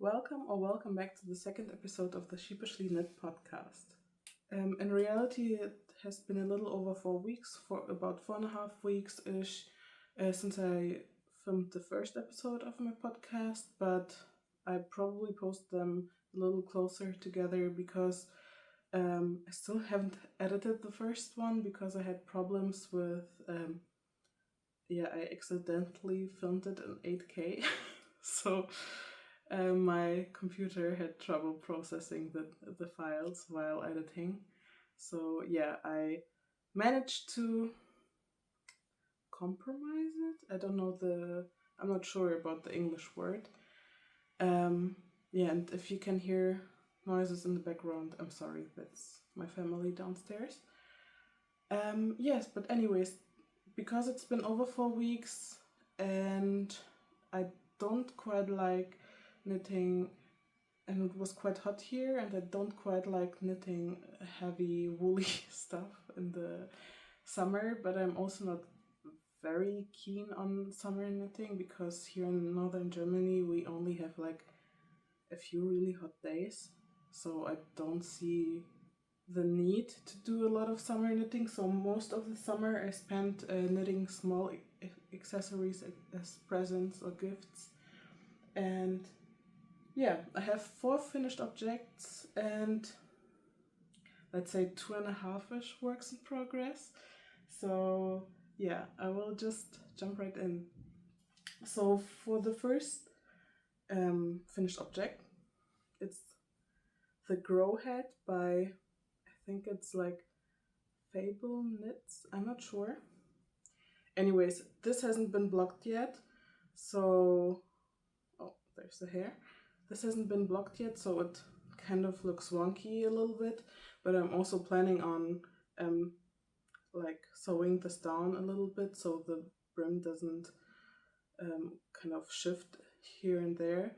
Welcome back to the second episode of the Sheepishly Knit podcast. In reality, it has been a little over 4 weeks, for about 4.5 weeks ish, since I filmed the first episode of my podcast, but I probably post them a little closer together because I still haven't edited the first one because I had problems with, I accidentally filmed it in 8K. So my computer had trouble processing the files while editing. So I managed to compromise it. I'm not sure about the English word. And if you can hear noises in the background, I'm sorry, that's my family downstairs. Yes, but anyways, because it's been over 4 weeks and I don't quite like knitting, and it was quite hot here, and I don't quite like knitting heavy woolly stuff in the summer, but I'm also not very keen on summer knitting because here in northern Germany we only have like a few really hot days, so I don't see the need to do a lot of summer knitting. So most of the summer I spent knitting small accessories as presents or gifts. And I have 4 finished objects and let's say 2.5-ish works in progress. So I will just jump right in. So for the first finished object, it's the Grow Head by, I think it's like Fable Knits, I'm not sure. Anyways, this hasn't been blocked yet, so there's the hair. This hasn't been blocked yet, so it kind of looks wonky a little bit, but I'm also planning on like sewing this down a little bit so the brim doesn't kind of shift here and there.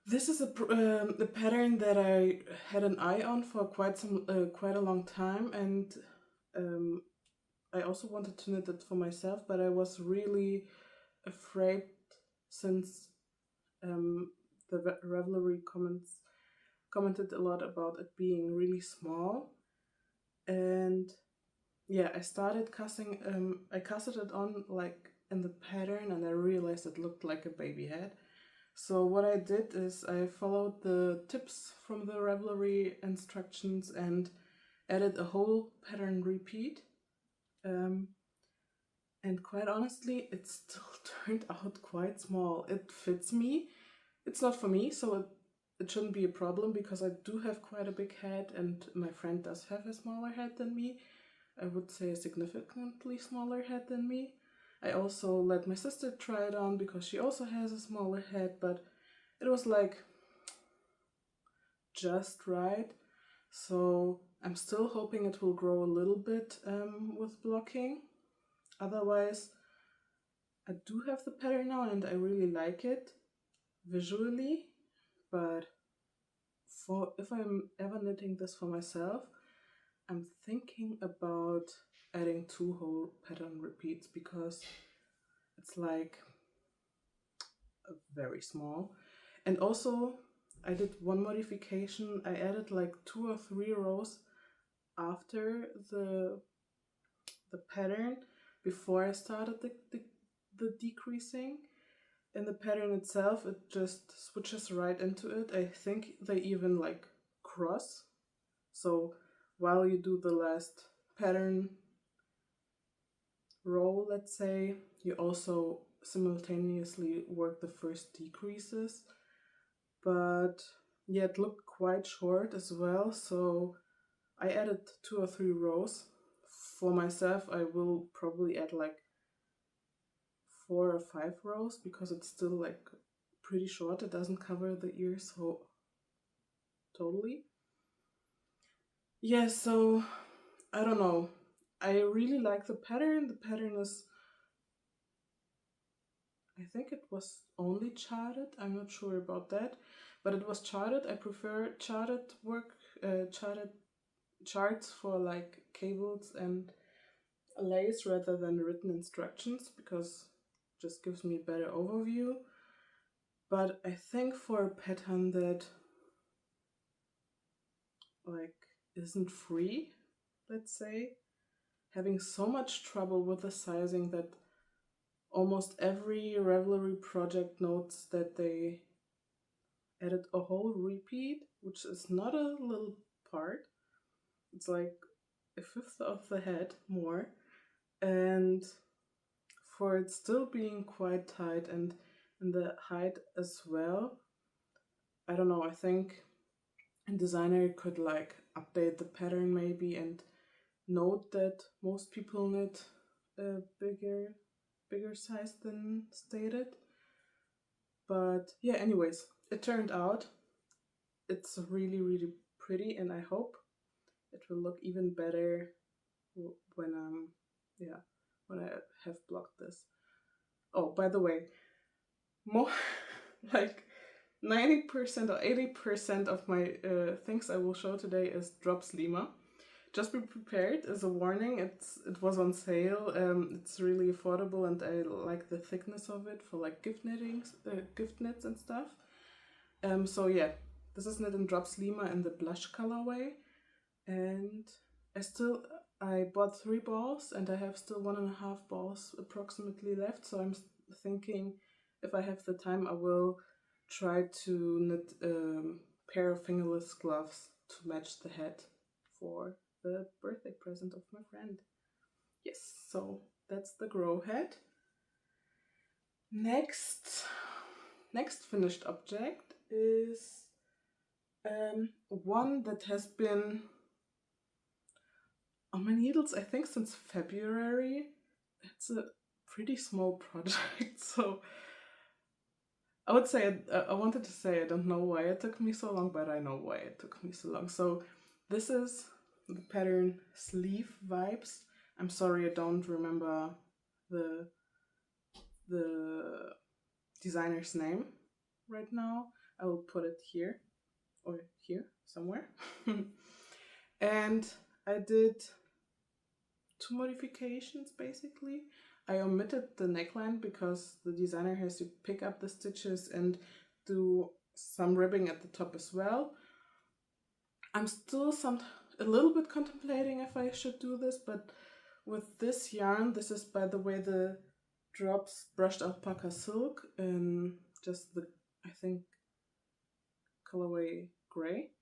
This is a pattern that I had an eye on for quite a long time, and I also wanted to knit it for myself, but I was really afraid since the Ravelry commented a lot about it being really small, and I started casting. I casted it on like in the pattern, and I realized it looked like a baby head. So what I did is I followed the tips from the Ravelry instructions and added a whole pattern repeat. And quite honestly, it still turned out quite small. It fits me. It's not for me, so it shouldn't be a problem because I do have quite a big head and my friend does have a smaller head than me. I would say a significantly smaller head than me. I also let my sister try it on because she also has a smaller head, but it was like just right. So I'm still hoping it will grow a little bit with blocking. Otherwise, I do have the pattern now and I really like it visually, but if I'm ever knitting this for myself, I'm thinking about adding 2 whole pattern repeats because it's like very small. And also I did one modification. I added like 2 or 3 rows after the pattern before I started the decreasing. In the pattern itself, it just switches right into it. I think they even like cross. So while you do the last pattern row, let's say, you also simultaneously work the first decreases. But it looked quite short as well, so I added 2 or 3 rows. For myself, I will probably add like 4 or 5 rows because it's still like pretty short. It doesn't cover the ears so totally. So I don't know. I really like the pattern. The pattern is, I think it was only charted. I'm not sure about that, but it was charted. I prefer charted work, charted charts for like cables and lace rather than written instructions because it just gives me a better overview. But I think for a pattern that like isn't free, let's say, having so much trouble with the sizing that almost every Ravelry project notes that they added a whole repeat, which is not a little part. It's like a fifth of the head more. And for it still being quite tight and in the height as well, I don't know, I think a designer could like update the pattern maybe and note that most people need a bigger size than stated. But yeah, anyways, it turned out it's really pretty, and I hope it will look even better when when I have blocked this. Oh, by the way, more like 90% or 80% of my things I will show today is drops Lima. Just be prepared as a warning. It was on sale. It's really affordable, and I like the thickness of it for like gift knits and stuff. So yeah, this is knit in drops Lima in the blush colorway, and I bought 3 balls, and I have still 1.5 balls approximately left. So I'm thinking if I have the time, I will try to knit a pair of fingerless gloves to match the head for the birthday present of my friend. Yes, so that's the grow head. Next finished object is one that has been on my needles, I think, since February. It's a pretty small project, so I would say, I wanted to say I don't know why it took me so long, but I know why it took me so long. So this is the pattern Sleeve Vibes. I'm sorry, I don't remember the designer's name right now. I will put it here or here somewhere. And I did 2 modifications basically. I omitted the neckline because the designer has to pick up the stitches and do some ribbing at the top as well. I'm still a little bit contemplating if I should do this, but with this yarn, this is by the way the drops brushed alpaca silk in just the, I think, colorway gray.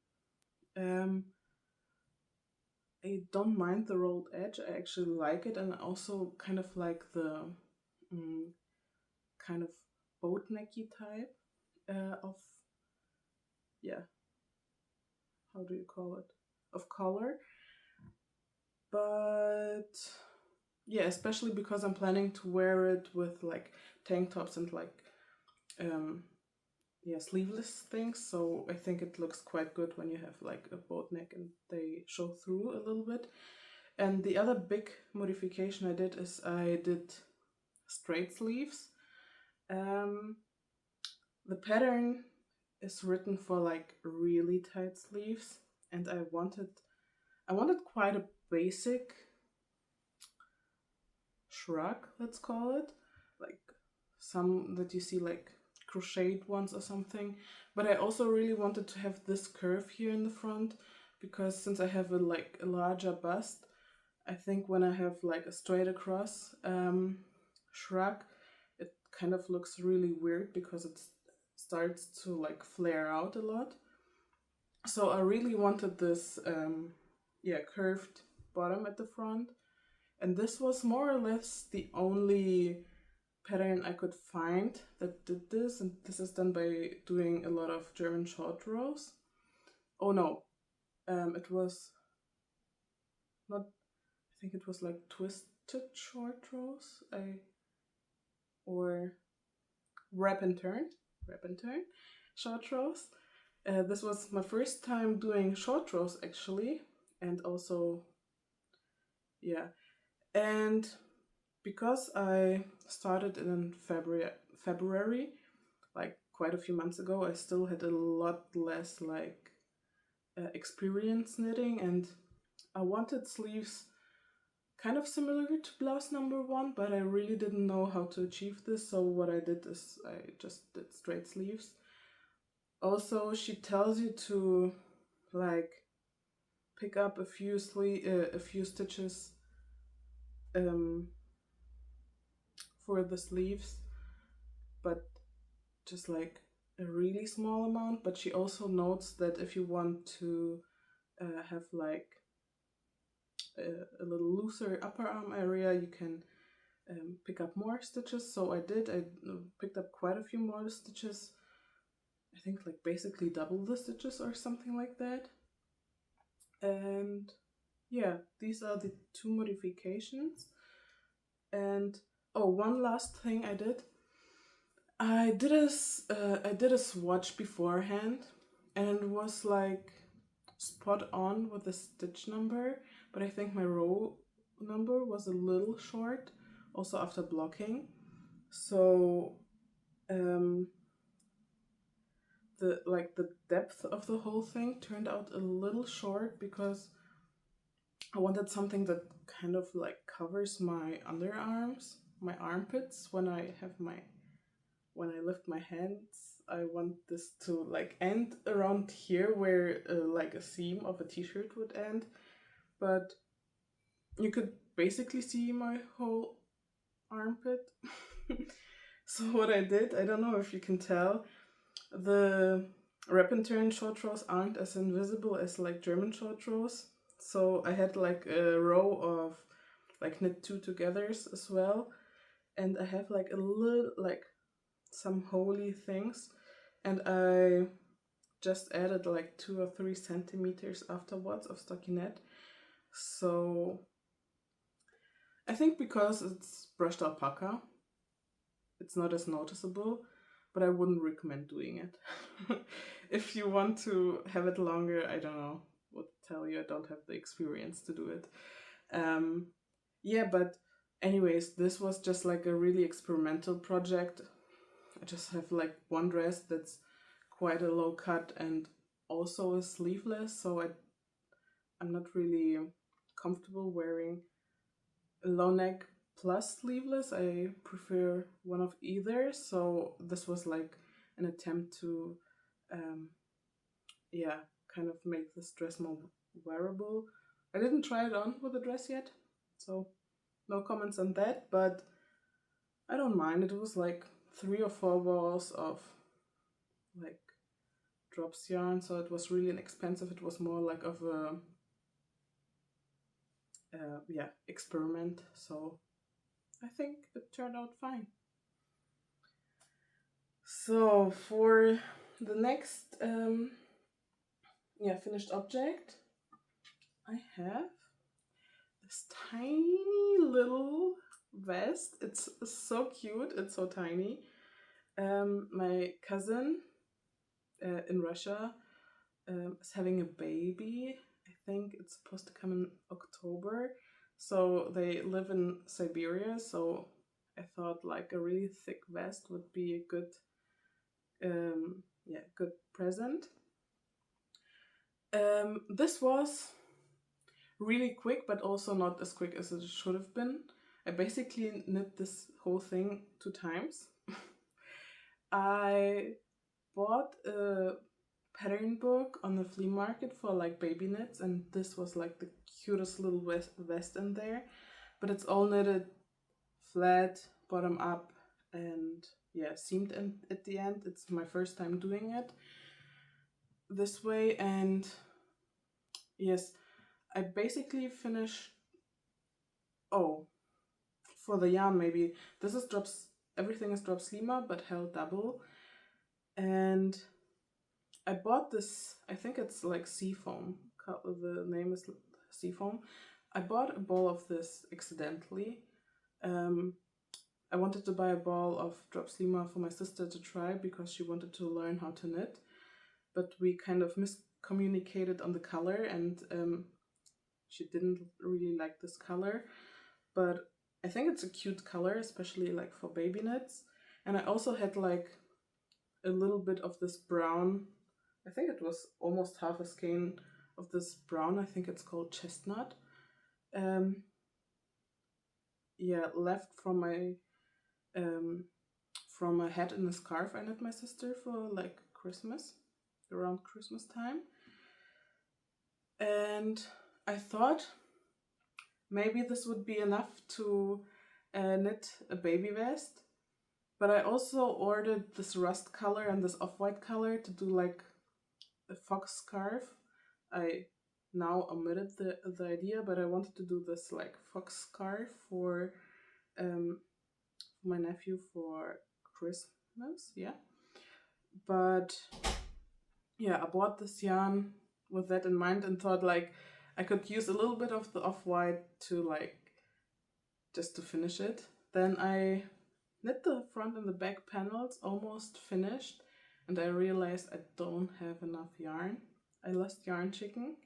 I don't mind the rolled edge. I actually like it, and I also kind of like the kind of boat necky type of, yeah, how do you call it, of color. But yeah, especially because I'm planning to wear it with like tank tops and like sleeveless things, so I think it looks quite good when you have like a boat neck and they show through a little bit. And the other big modification I did is I did straight sleeves. The pattern is written for like really tight sleeves, and I wanted quite a basic shrug, let's call it, like some that you see like crocheted ones or something. But I also really wanted to have this curve here in the front, because since I have a larger bust, I think when I have like a straight across shrug, it kind of looks really weird because it starts to like flare out a lot. So I really wanted this curved bottom at the front, and this was more or less the only pattern I could find that did this, and this is done by doing a lot of German short rows. Oh no, it was not, I think it was like twisted short rows, or wrap and turn short rows. This was my first time doing short rows actually, and also, yeah, and because I started in February, like quite a few months ago, I still had a lot less experience knitting, and I wanted sleeves kind of similar to blouse number 1, but I really didn't know how to achieve this, so what I did is I just did straight sleeves. Also, she tells you to like pick up a few stitches for the sleeves, but just like a really small amount. But she also notes that if you want to have like a little looser upper arm area, you can pick up more stitches. So I did. I picked up quite a few more stitches. I think like basically double the stitches or something like that. And yeah, these are the 2 modifications. And oh, one last thing I did. I did a swatch beforehand, and it was like spot on with the stitch number, but I think my row number was a little short, also after blocking. So the depth of the whole thing turned out a little short because I wanted something that kind of like covers my underarms, my armpits when I lift my hands. I want this to like end around here where like a seam of a t-shirt would end, but you could basically see my whole armpit. So what I did, I don't know if you can tell, the wrap and turn short rows aren't as invisible as like German short rows. So I had like a row of like knit 2 togethers as well, and I have like a little like some holy things, and I just added like 2 or 3 centimeters afterwards of stockinette. So I think because it's brushed alpaca, it's not as noticeable, but I wouldn't recommend doing it. If you want to have it longer, I don't know what to tell you. I don't have the experience to do it. Yeah, but anyways, this was just like a really experimental project. I just have like one dress that's quite a low cut and also is sleeveless, so I'm not really comfortable wearing a low neck plus sleeveless. I prefer one of either, so this was like an attempt to kind of make this dress more wearable. I didn't try it on with the dress yet, so no comments on that, but I don't mind. It was like 3 or 4 balls of like drops yarn, so it was really inexpensive. It was more like of a experiment, so I think it turned out fine. So for the next finished object, I have this tiny little vest. It's so cute. It's so tiny. My cousin in Russia is having a baby. I think it's supposed to come in October. So they live in Siberia. So I thought like a really thick vest would be a good good present. This was really quick, but also not as quick as it should have been. I basically knit this whole thing 2 times. I bought a pattern book on the flea market for like baby knits, and this was like the cutest little vest in there, but it's all knitted flat, bottom up, and seamed at the end. It's my first time doing it this way, and yes, I basically finished. Oh, for the yarn, maybe this is everything is drops Lima but held double, and I bought this. I think it's like seafoam. The name is seafoam. I bought a ball of this accidentally. I wanted to buy a ball of drops Lima for my sister to try because she wanted to learn how to knit, but we kind of miscommunicated on the color, and she didn't really like this color, but I think it's a cute color, especially like for baby knits. And I also had like a little bit of this brown. I think it was almost half a skein of this brown. I think it's called chestnut. left from a hat and a scarf I knit my sister for like Christmas, around Christmas time. And I thought maybe this would be enough to knit a baby vest. But I also ordered this rust color and this off-white color to do like a fox scarf. I now omitted the idea, but I wanted to do this like fox scarf for my nephew for Christmas. Yeah. But yeah, I bought this yarn with that in mind and thought like I could use a little bit of the off-white to like just to finish it. Then I knit the front and the back panels, almost finished, and I realized I don't have enough yarn. I lost yarn chicken.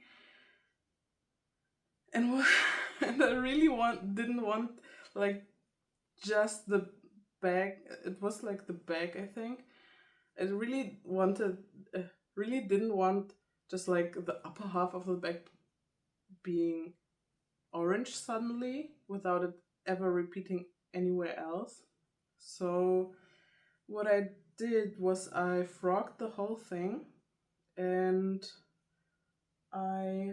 And and I really didn't want like just the bag. It was like the bag, I think. I really didn't want just like the upper half of the bag being orange suddenly without it ever repeating anywhere else. So what I did was I frogged the whole thing and I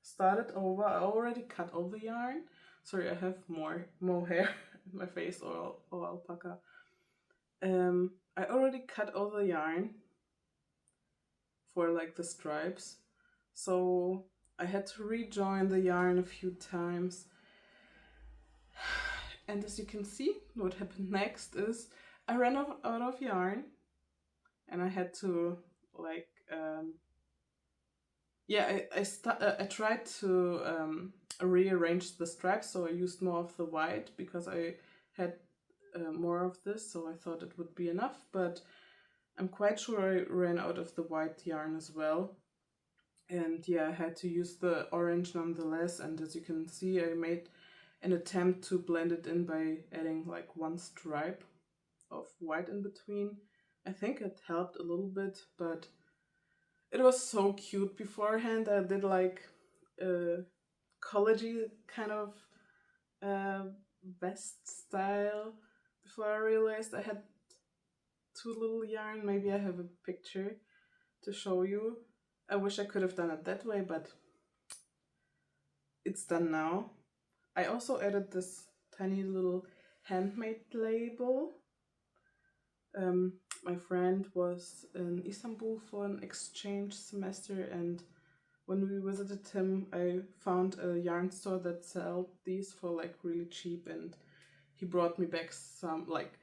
started over. I already cut all the yarn. Sorry, I have more hair in my face or alpaca. I already cut all the yarn for like the stripes. So I had to rejoin the yarn a few times. And as you can see, what happened next is I ran out of yarn and I had to like I tried to rearrange the stripes, so I used more of the white because I had more of this, so I thought it would be enough, but I'm quite sure I ran out of the white yarn as well. And yeah, I had to use the orange nonetheless, and as you can see, I made an attempt to blend it in by adding like one stripe of white in between. I think it helped a little bit, but it was so cute beforehand. I did like a collegey kind of vest style before I realized I had too little yarn. Maybe I have a picture to show you. I wish I could have done it that way, but it's done now. I also added this tiny little handmade label. My friend was in Istanbul for an exchange semester, and when we visited him, I found a yarn store that sold these for like really cheap, and he brought me back some, like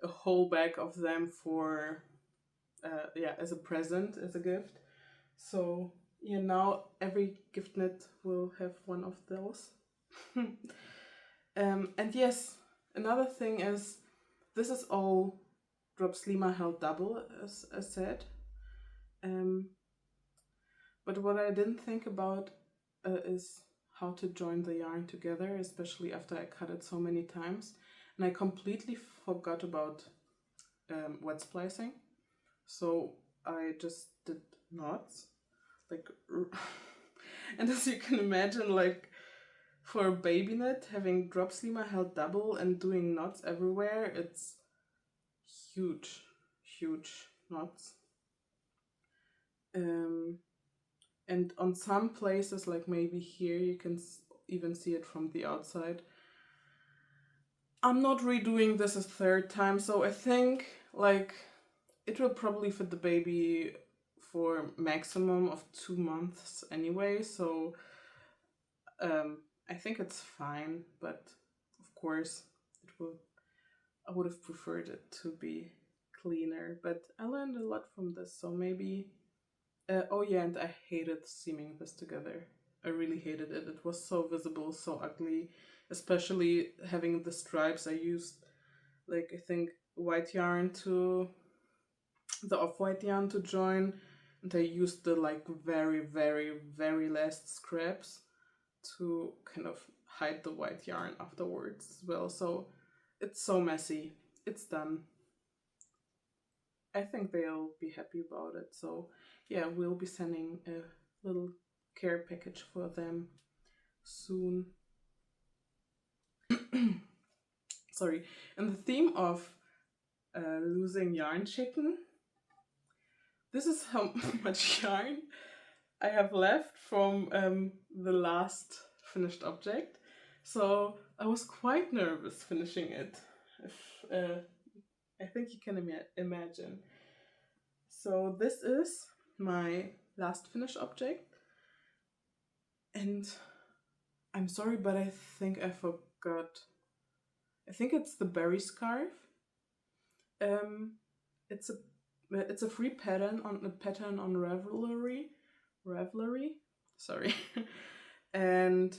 a whole bag of them for as a present, as a gift. So yeah, now every gift knit will have one of those. And yes, another thing is this is all drops Lima held double, as I said. But what I didn't think about is how to join the yarn together, especially after I cut it so many times. And I completely forgot about wet splicing. So I just did knots. Like, and as you can imagine, like for a baby knit, having drop Lima held double and doing knots everywhere, it's huge knots. And on some places, like maybe here, you can even see it from the outside. I'm not redoing this a third time, so I think like it will probably fit the baby for maximum of 2 months anyway, so I think it's fine, but of course I would have preferred it to be cleaner, but I learned a lot from this, so maybe oh yeah, and I hated seaming this together. I really hated it. It was so visible, so ugly, especially having the stripes. I used like I think white yarn to the off-white yarn to join, and I used the like very last scraps to kind of hide the white yarn afterwards as well. So it's so messy. It's done. I think they'll be happy about it. So yeah, we'll be sending a little care package for them soon. sorry, in the theme of losing yarn chicken, this is how much yarn I have left from the last finished object. So I was quite nervous finishing it. If, I think you can imagine. So this is my last finished object. And I'm sorry, but I think I forgot. I think it's the berry scarf. It's a free pattern on Ravelry. Sorry, and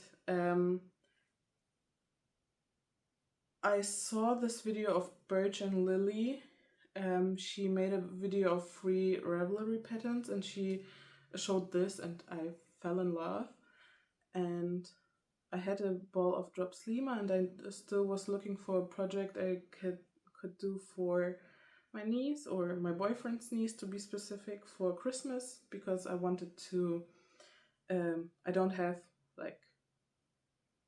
I saw this video of Birch and Lily. She made a video of free Ravelry patterns, and she showed this, and I fell in love. And I had a ball of drops Lima, and I still was looking for a project I could do for my niece, or my boyfriend's niece to be specific, for Christmas, because I wanted to, I don't have like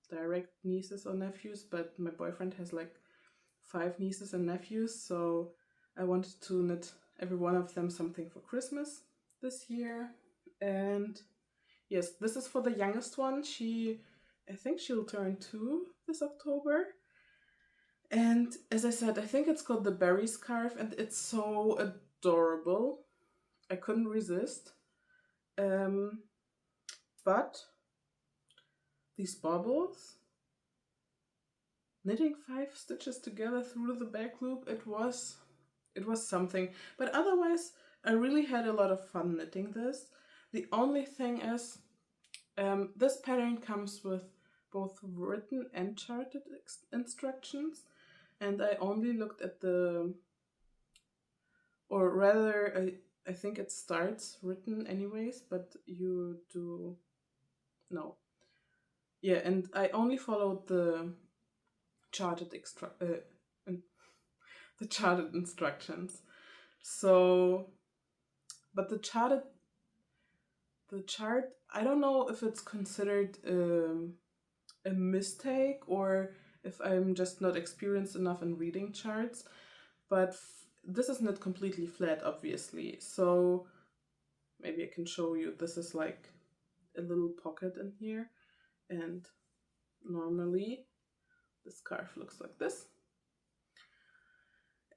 direct nieces or nephews, but my boyfriend has like 5 nieces and nephews, so I wanted to knit every one of them something for Christmas this year. And yes, this is for the youngest one. I think she'll turn 2 this October. And as I said, I think it's called the berry scarf, and it's so adorable. I couldn't resist. But these bobbles, knitting 5 stitches together through the back loop, it was something. But otherwise, I really had a lot of fun knitting this. The only thing is, this pattern comes with both written and charted instructions, and I only looked at or rather, I think it starts written anyways, but you do, no. Yeah, and I only followed the charted the charted instructions. So, but the chart, I don't know if it's considered a mistake, or if I'm just not experienced enough in reading charts, but this is not completely flat, obviously. So maybe I can show you. This is like a little pocket in here, and normally the scarf looks like this.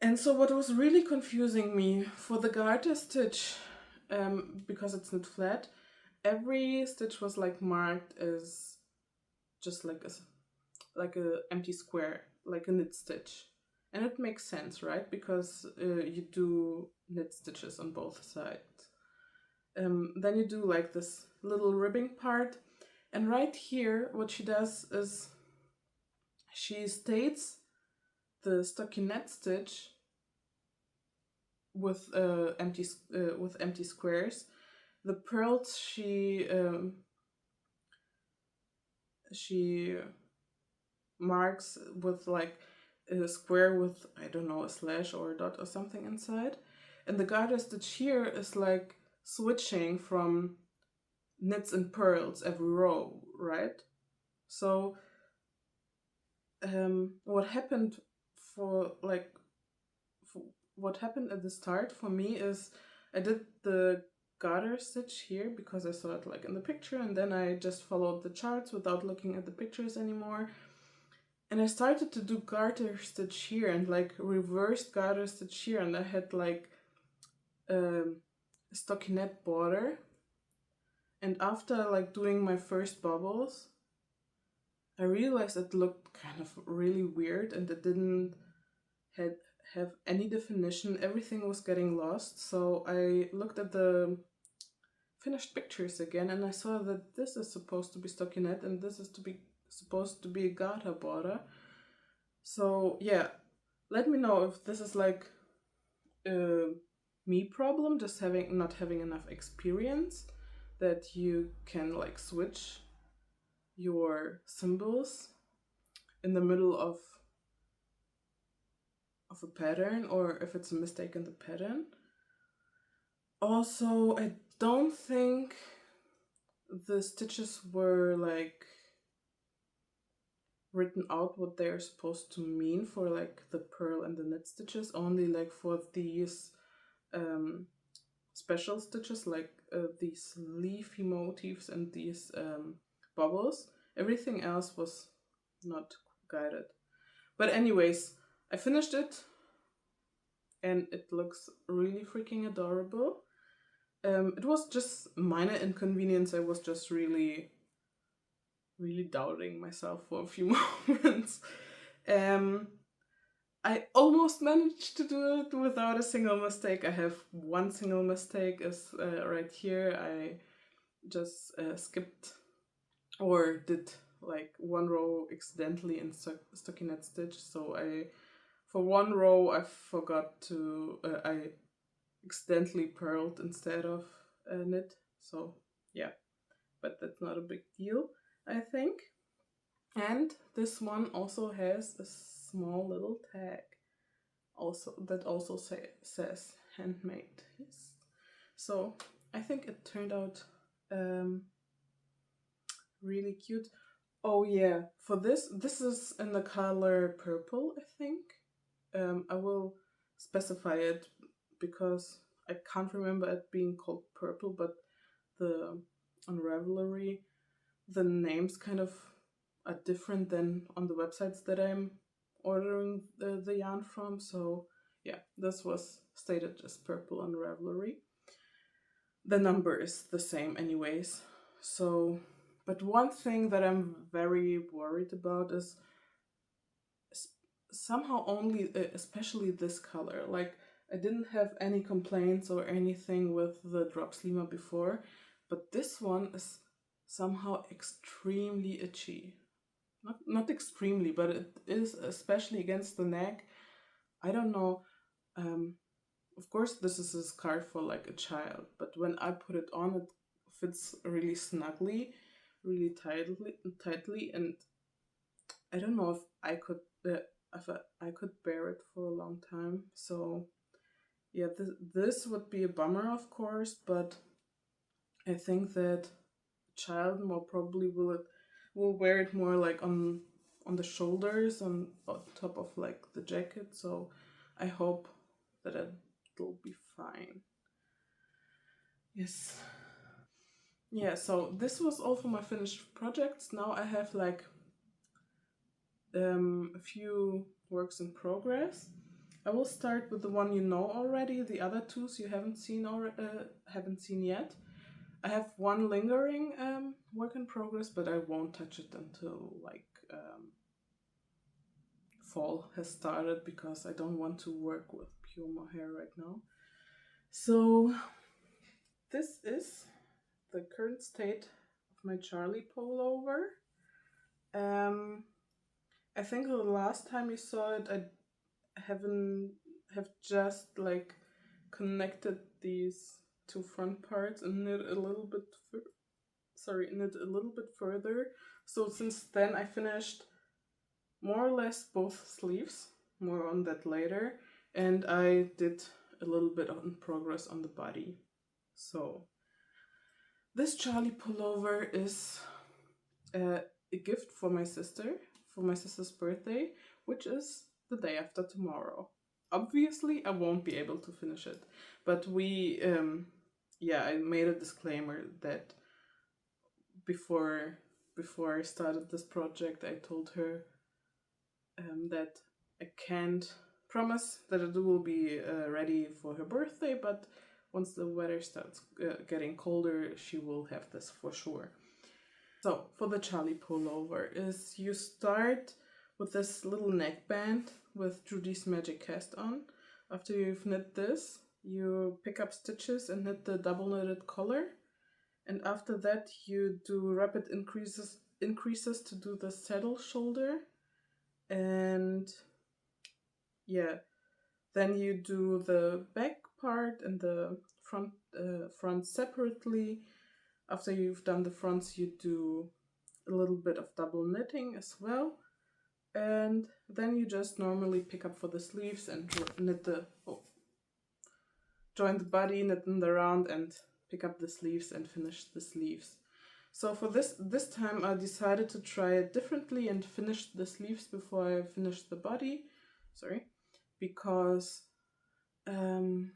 And so what was really confusing me for the garter stitch, because it's not flat, every stitch was like marked as just like a empty square, like a knit stitch. And it makes sense, right? Because you do knit stitches on both sides. Then you do like this little ribbing part. And right here, what she does is she states the stockinette stitch with empty squares. The pearls she marks with like a square with, I don't know, a slash or a dot or something inside. And the garter stitch here is like switching from knits and purls every row, right? So what happened what happened at the start for me is I did the garter stitch here because I saw it like in the picture, and then I just followed the charts without looking at the pictures anymore. And I started to do garter stitch here and like reversed garter stitch here, and I had like a stockinette border. And after like doing my first bubbles, I realized it looked kind of really weird, and it didn't have any definition. Everything was getting lost. So I looked at the finished pictures again, and I saw that this is supposed to be stockinette and this is supposed to be a garter border. So yeah, let me know if this is like a me problem, just not having enough experience, that you can like switch your symbols in the middle of a pattern, or if it's a mistake in the pattern. Also, I don't think the stitches were like written out what they're supposed to mean for like the purl and the knit stitches, only like for these special stitches, like these leafy motifs and these bubbles. Everything else was not guided. But anyways, I finished it and it looks really freaking adorable. It was just minor inconvenience. I was just really doubting myself for a few moments. I almost managed to do it without a single mistake. I have one single mistake is right here. I just skipped or did like one row accidentally in stockinette stitch. So for one row I forgot to I accidentally purled instead of knit. So yeah, but that's not a big deal, I think. And this one also has a small little tag also that also says handmade. Yes. So I think it turned out really cute. Oh yeah, for this is in the color purple, I think. I will specify it because I can't remember it being called purple, but the on Ravelry the names kind of are different than on the websites that I'm ordering the yarn from. So yeah, this was stated as purple on Ravelry. The number is the same anyways. So, but one thing that I'm very worried about is somehow only, especially this color. Like I didn't have any complaints or anything with the drops Lima before, but this one is somehow extremely itchy. Not extremely, but it is, especially against the neck. I don't know. Of course, this is a scarf for like a child, but when I put it on, it fits really snugly, really tightly, and I don't know if I could bear it for a long time. So yeah, this would be a bummer, of course, but I think that child more probably will wear it more like on the shoulders, on top of like the jacket. So I hope that it'll be fine. Yes. Yeah, so this was all for my finished projects. Now I have like a few works in progress. I will start with the one you know already. The other two you haven't seen or haven't seen yet. I have one lingering work in progress, but I won't touch it until like fall has started because I don't want to work with pure mohair right now. So this is the current state of my Charlie pullover. I think the last time you saw it, I have just like connected these two front parts and knit a little bit further. So since then I finished more or less both sleeves, more on that later, and I did a little bit in progress on the body. So this Charlie pullover is a gift for my sister's birthday, which is the day after tomorrow. Obviously I won't be able to finish it, but I made a disclaimer that before I started this project I told her that I can't promise that it will be ready for her birthday, but once the weather starts getting colder, she will have this for sure. So for the Charlie pullover is you start with this little neckband with Judy's Magic Cast on. After you've knit this, you pick up stitches and knit the double knitted collar. And after that you do rapid increases to do the saddle shoulder. And yeah, then you do the back part and the front separately. After you've done the fronts, you do a little bit of double knitting as well, and then you just normally pick up for the sleeves and knit join the body, knit them around, and pick up the sleeves and finish the sleeves. So for this time I decided to try it differently and finish the sleeves before I finished the body. Sorry. Because I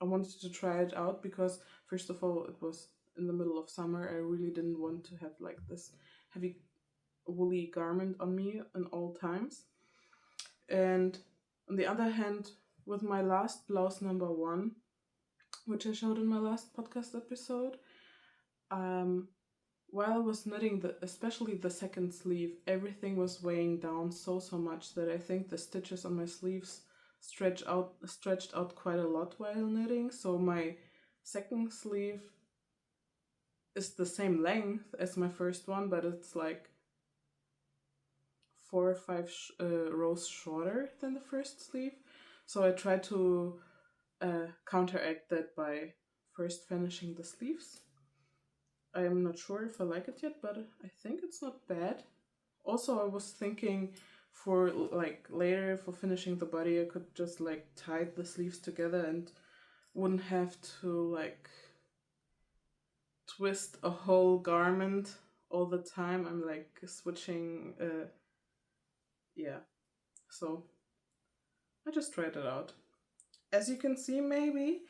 wanted to try it out because first of all it was in the middle of summer. I really didn't want to have like this heavy woolly garment on me in all times. And on the other hand, with my last blouse number 1, which I showed in my last podcast episode, while I was knitting especially the second sleeve, everything was weighing down so much that I think the stitches on my sleeves stretched out quite a lot while knitting. So my second sleeve is the same length as my first one, but it's like 4 or 5 rows shorter than the first sleeve. So I tried to counteract that by first finishing the sleeves. I am not sure if I like it yet, but I think it's not bad. Also, I was thinking for like later for finishing the body, I could just like tie the sleeves together and wouldn't have to like twist a whole garment all the time. I'm like switching. Yeah, so I just tried it out. As you can see, maybe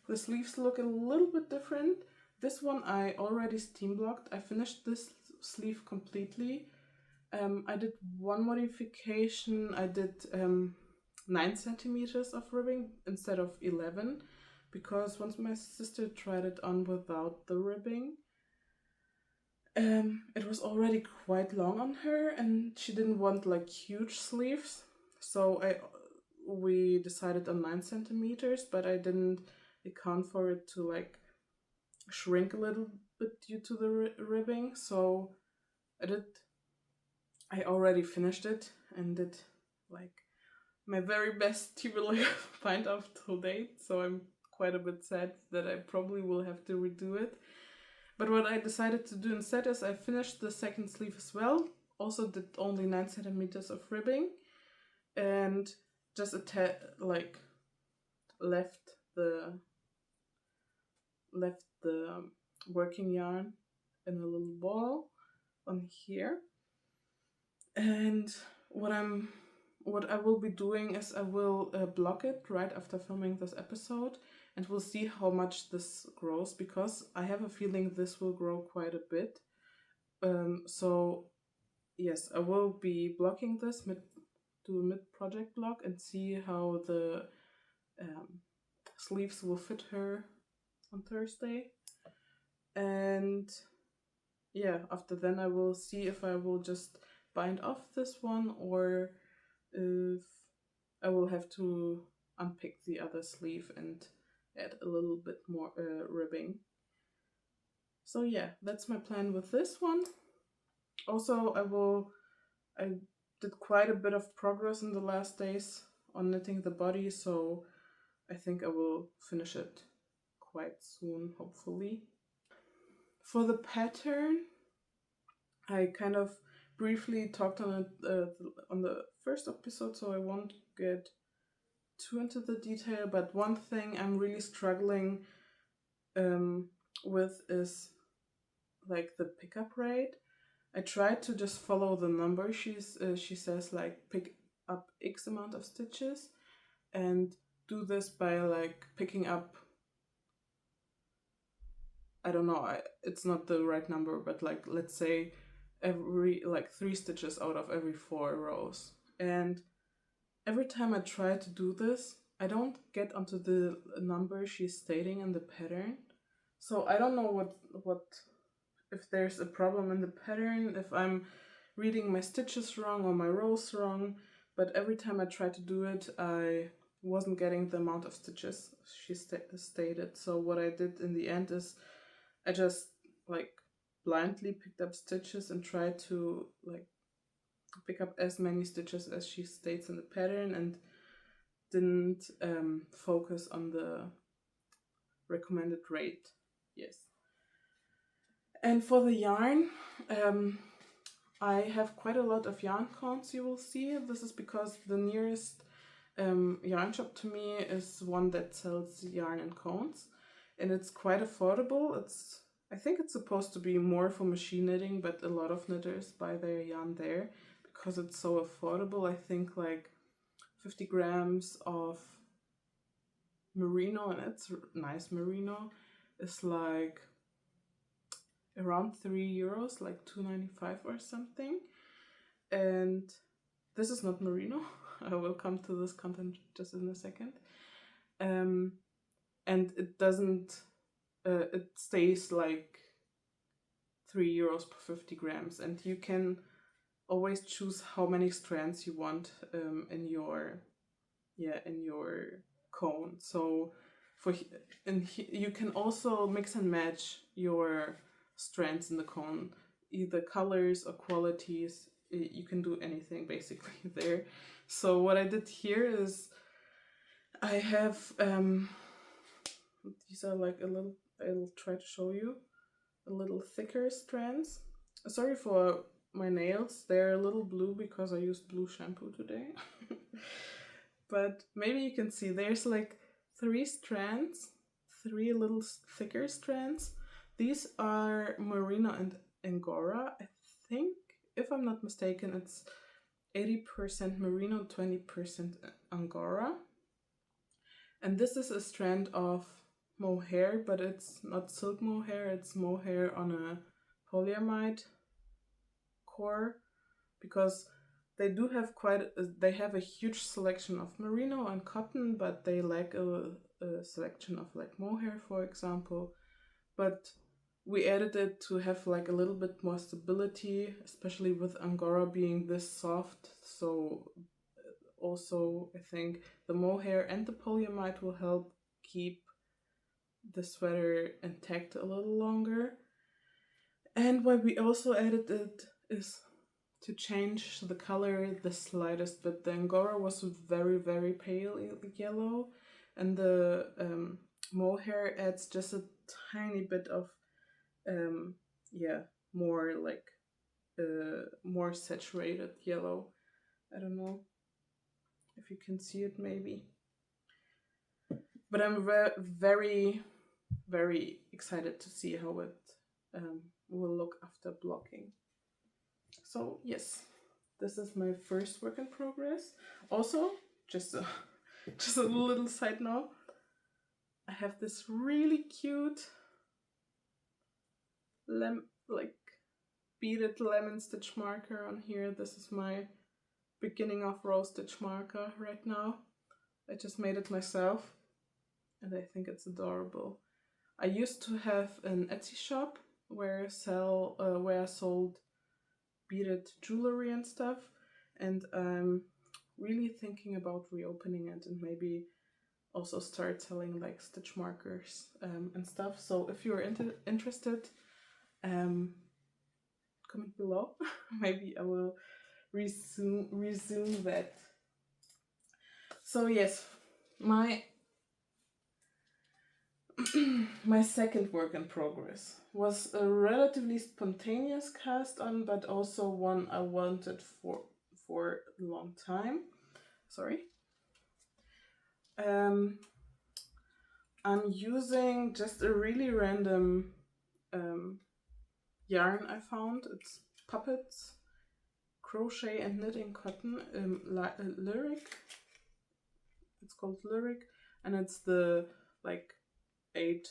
the sleeves look a little bit different. This one I already steam blocked. I finished this sleeve completely. I did one modification. I did 9 centimeters of ribbing instead of 11, because once my sister tried it on without the ribbing, it was already quite long on her and she didn't want like huge sleeves. So we decided on 9 centimeters, but I didn't account for it to like shrink a little bit due to the ribbing. So I already finished it and did like my very best to like find out till date. So I'm quite a bit sad that I probably will have to redo it. But what I decided to do instead is I finished the second sleeve as well. Also did only 9 centimeters of ribbing and just like left the working yarn in a little ball on here. And what I will be doing is I will block it right after filming this episode, and we'll see how much this grows, because I have a feeling this will grow quite a bit. So yes, I will be blocking this, do a mid-project block and see how the sleeves will fit her on Thursday. And yeah, after then I will see if I will just bind off this one or if I will have to unpick the other sleeve and add a little bit more ribbing. So yeah, that's my plan with this one. Also, I did quite a bit of progress in the last days on knitting the body, so I think I will finish it quite soon, hopefully. For the pattern, I kind of briefly talked on it on the first episode, so I won't get too into the detail, but one thing I'm really struggling with is like the pickup rate. I tried to just follow the number she says, like pick up X amount of stitches, and do this by like picking up, I don't know, it's not the right number, but like let's say every like 3 stitches out of every 4 rows. And every time I try to do this, I don't get onto the number she's stating in the pattern. So I don't know what if there's a problem in the pattern, if I'm reading my stitches wrong or my rows wrong, but every time I try to do it, I wasn't getting the amount of stitches she stated. So what I did in the end is I just like blindly picked up stitches and tried to like pick up as many stitches as she states in the pattern, and didn't focus on the recommended rate. Yes. And for the yarn, I have quite a lot of yarn cones, you will see. This is because the nearest yarn shop to me is one that sells yarn and cones, and it's quite affordable. It's, I think it's supposed to be more for machine knitting, but a lot of knitters buy their yarn there because it's so affordable. I think like 50 grams of merino, and it's nice merino, is like around €3, like €2.95 or something. And this is not merino. I will come to this content just in a second. And it doesn't, it stays like €3 per 50 grams, and you can always choose how many strands you want in your cone. So you can also mix and match your strands in the cone, either colors or qualities. You can do anything basically there. So what I did here is I have these are like a little, I'll try to show you, a little thicker strands. Sorry for my nails, they're a little blue because I used blue shampoo today. But maybe you can see there's like 3 strands, 3 little thicker strands. These are merino and angora. I think, if I'm not mistaken, it's 80% merino, 20% angora. And this is a strand of mohair, but it's not silk mohair, it's mohair on a polyamide core, because they do have they have a huge selection of merino and cotton, but they lack a selection of like mohair, for example. But we added it to have like a little bit more stability, especially with angora being this soft. So also I think the mohair and the polyamide will help keep the sweater intact a little longer. And why we also added it is to change the color the slightest bit. The angora was very, very pale yellow, and the mohair adds just a tiny bit of more like more saturated yellow. I don't know if you can see it maybe, but I'm very, very excited to see how it will look after blocking. So yes, this is my first work in progress. Also, just a little side note, I have this really cute beaded lemon stitch marker on here. This is my beginning of row stitch marker right now. I just made it myself, and I think it's adorable. I used to have an Etsy shop where I sold beaded jewelry and stuff, and I'm really thinking about reopening it and maybe also start selling like stitch markers and stuff. So if you're interested, comment below. Maybe I will resume that. So yes, my second work in progress was a relatively spontaneous cast on, but also one I wanted for a long time. Sorry. I'm using just a really random yarn I found. It's Puppets Crochet and Knitting Cotton, Lyric. It's called Lyric, and it's the like 8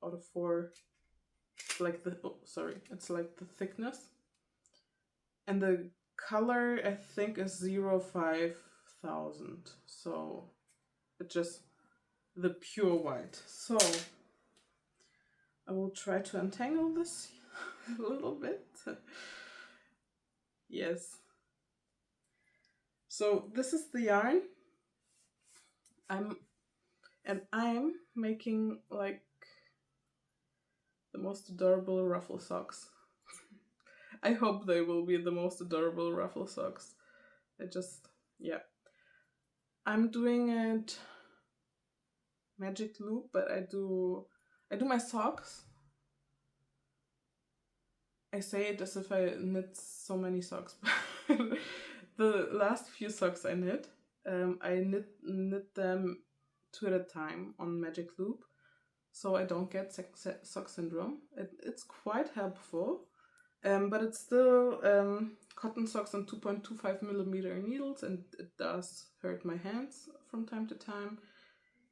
out of 4, like it's like the thickness, and the color I think is 05,000, so it's just the pure white. So I will try to untangle this a little bit. Yes, so this is the yarn. I'm making like the most adorable ruffle socks. I hope they will be the most adorable ruffle socks. I'm doing it magic loop, but I do my socks. I say it as if I knit so many socks. The last few socks I knit, I knit them 2 at a time on magic loop. so I don't get sock syndrome. It's quite helpful, but it's still cotton socks on 2.25mm needles, and it does hurt my hands from time to time.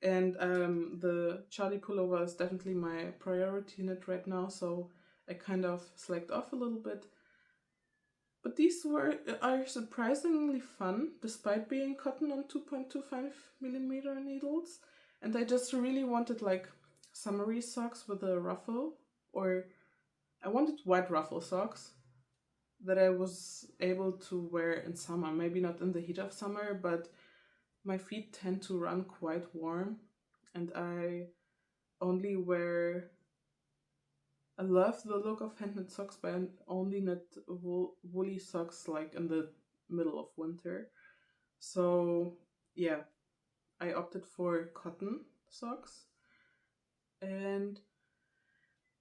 And the Charlie Pullover is definitely my priority knit right now, so I kind of slacked off a little bit. But these are surprisingly fun, despite being cotton on 2.25mm needles. And I just really wanted like summery socks with a ruffle, or I wanted white ruffle socks that I was able to wear in summer. Maybe not in the heat of summer, but my feet tend to run quite warm, and I only wear. I love the look of hand knit socks, but I only knit woolly socks like in the middle of winter. So yeah, I opted for cotton socks, and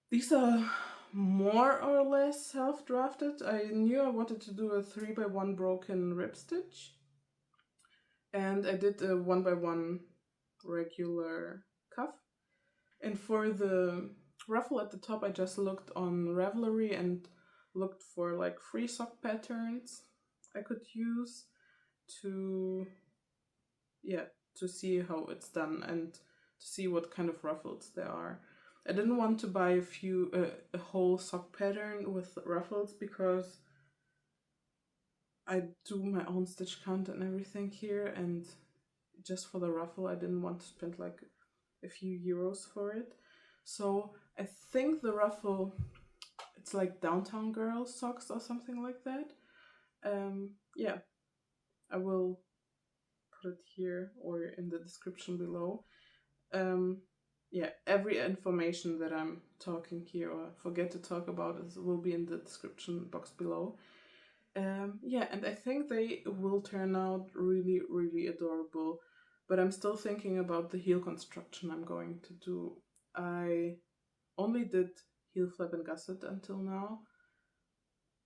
these are more or less self-drafted. I knew I wanted to do a 3x1 broken rib stitch, and I did a 1x1 regular cuff. And for the ruffle at the top, I just looked on Ravelry and looked for like free sock patterns I could use to see how it's done and to see what kind of ruffles there are. I didn't want to buy a whole sock pattern with ruffles because I do my own stitch count and everything here, and just for the ruffle I didn't want to spend like a few euros for it. So I think the ruffle, it's like Downtown Girl socks or something like that. Yeah, I will put it here or in the description below. Yeah, every information that I'm talking here or forget to talk about will be in the description box below. Yeah, and I think they will turn out really, really adorable. But I'm still thinking about the heel construction I'm going to do. I only did heel flap and gusset until now,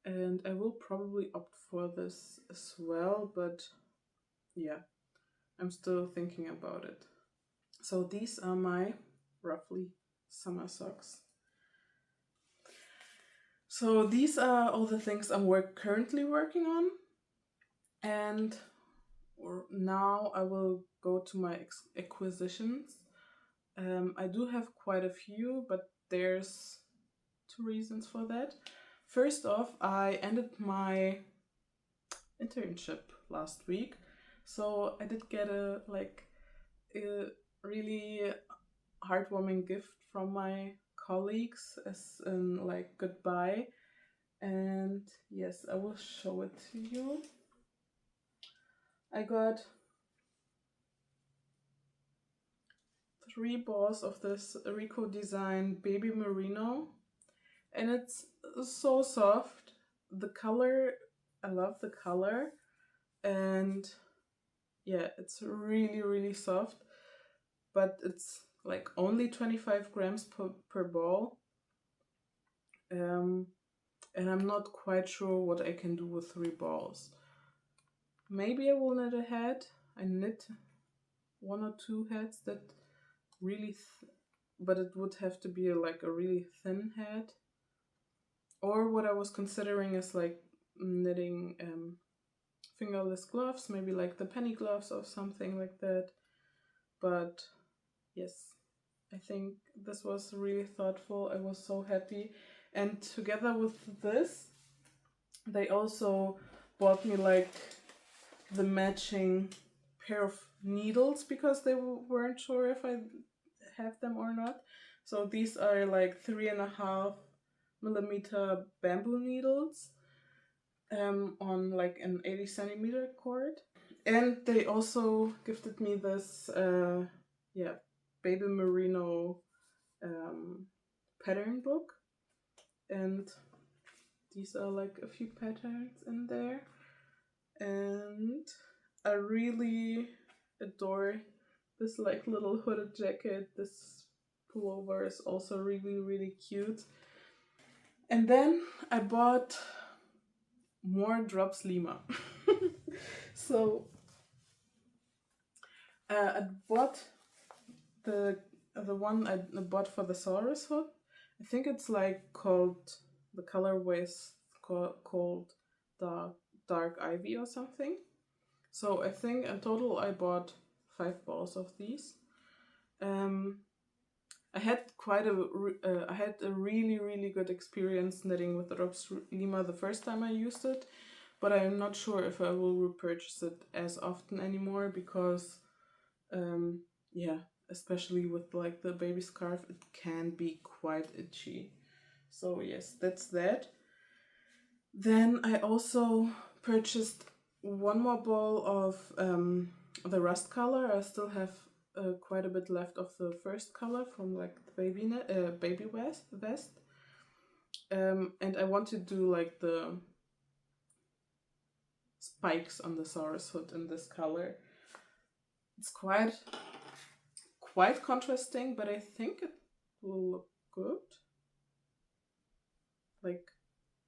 and I will probably opt for this as well, but yeah, I'm still thinking about it. So these are my roughly summer socks. So these are all the things I'm currently working on, and now I will go to my acquisitions. I do have quite a few, but there's two reasons for that. First off, I ended my internship last week, so I did get a really heartwarming gift from my colleagues as in like goodbye. And yes, I will show it to you. I got 3 balls of this Rico Design Baby Merino, and it's so soft. The color, I love the color, and yeah, it's really, really soft, but it's like only 25 grams per ball. And I'm not quite sure what I can do with 3 balls. Maybe I will knit a head. I knit 1 or 2 heads that really, but it would have to be like a really thin head. Or what I was considering is like knitting fingerless gloves, maybe like the penny gloves or something like that. But yes, I think this was really thoughtful. I was so happy. And together with this, they also bought me like the matching pair of needles because they weren't sure if I have them or not. So these are like 3.5mm bamboo needles on like an 80cm cord. And they also gifted me this baby merino pattern book, and these are like a few patterns in there, and I really adore this like little hooded jacket. This pullover is also really, really cute. And then I bought more Drops Lima. So I bought the the one I bought for the Saurus hood, I think it's like called, the colorway is called Dark Ivy or something. So I think in total I bought 5 balls of these. I had I had a really good experience knitting with the Drops Lima the first time I used it, but I'm not sure if I will repurchase it as often anymore because, yeah, especially with like the baby scarf, it can be quite itchy. So yes, that's that. Then I also purchased one more ball of the rust color. I still have quite a bit left of the first color from like the baby vest. And I want to do like the spikes on the Saurus hood in this color. It's quite contrasting, but I think it will look good. Like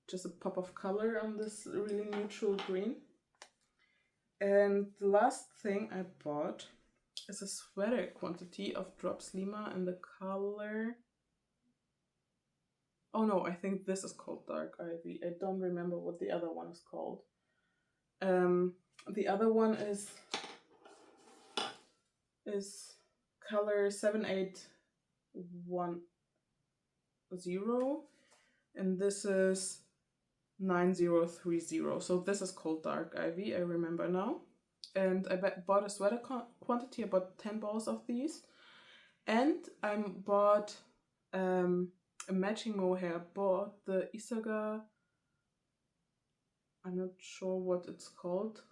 just a pop of color on this really neutral green. And the last thing I bought is a sweater quantity of Drops Lima in the color. Oh no, I think this is called Dark Ivy. I don't remember what the other one is called. The other one is color 7810, and this is 9030. So this is called Dark Ivy, I remember now. And I bought a sweater quantity, about 10 balls of these. And I bought a matching mohair. Bought the Isaga, I'm not sure what it's called.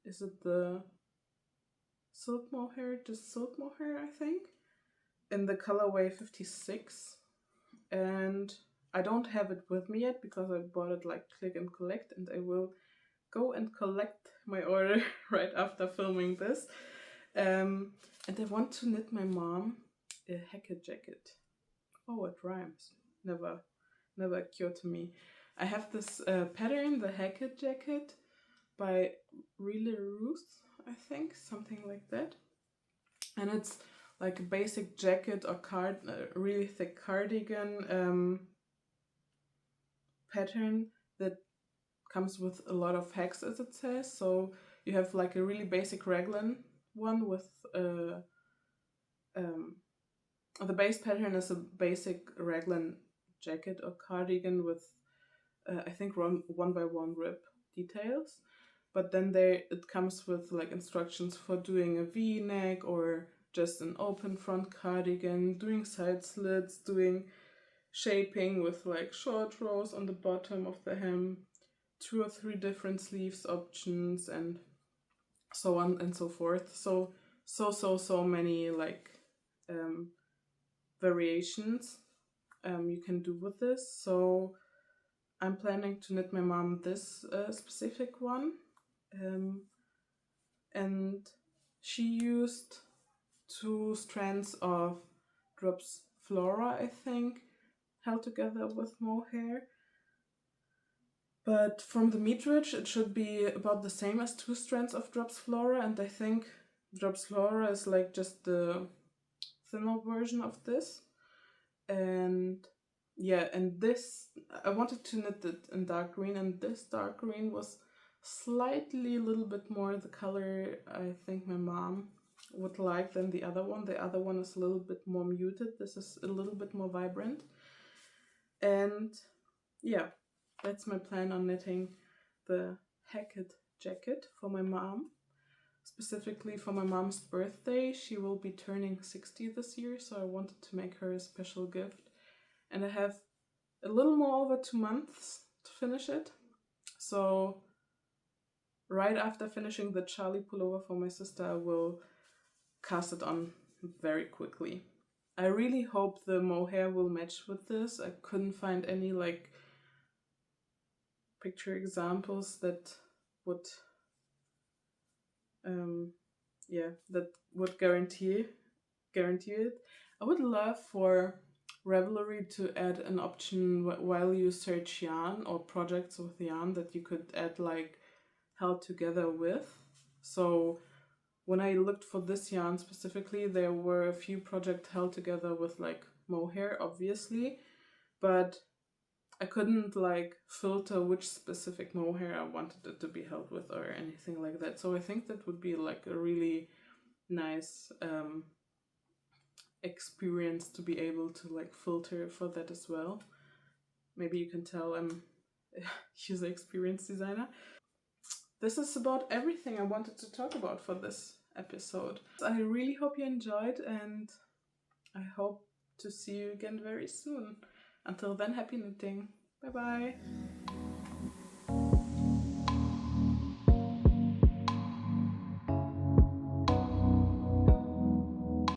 Is it the silk mohair? Just silk mohair, I think. In the colorway 56. And I don't have it with me yet because I bought it like click and collect, and I will go and collect my order right after filming this. And I want to knit my mom a Hackett jacket. Oh, it rhymes. Never occurred to me. I have this pattern, the Hackett jacket by Really Ruth, I think, something like that. And it's like a basic jacket or really thick cardigan pattern that comes with a lot of hacks, as it says. So you have like a really basic raglan one with the base pattern is a basic raglan jacket or cardigan with I think 1x1 rib details, but then it comes with like instructions for doing a V-neck or just an open front cardigan, doing side slits, doing shaping with like short rows on the bottom of the hem, 2 or 3 different sleeves options, and so on and so forth. So many like variations you can do with this. So I'm planning to knit my mom this specific one, and she used 2 strands of Drops Flora, I think, held together with mohair. But from the meterage, it should be about the same as 2 strands of Drops Flora, and I think Drops Flora is like just the thinner version of this. And yeah, and this, I wanted to knit it in dark green, and this dark green was slightly a little bit more the color I think my mom would like than the other one. The other one is a little bit more muted. This is a little bit more vibrant. And yeah, that's my plan on knitting the Hackett jacket for my mom. Specifically for my mom's birthday. She will be turning 60 this year, so I wanted to make her a special gift. And I have a little more over 2 months to finish it. So right after finishing the Charlie pullover for my sister, I will cast it on very quickly. I really hope the mohair will match with this. I couldn't find any like picture examples that would that would guarantee it. I would love for Ravelry to add an option while you search yarn or projects with yarn that you could add like held together with. So when I looked for this yarn specifically, there were a few projects held together with like mohair, obviously, but I couldn't like filter which specific mohair I wanted it to be held with or anything like that. So I think that would be like a really nice experience to be able to like filter for that as well. Maybe you can tell I'm a user experience designer. This is about everything I wanted to talk about for this episode. I really hope you enjoyed, and I hope to see you again very soon. Until then, happy knitting. Bye bye.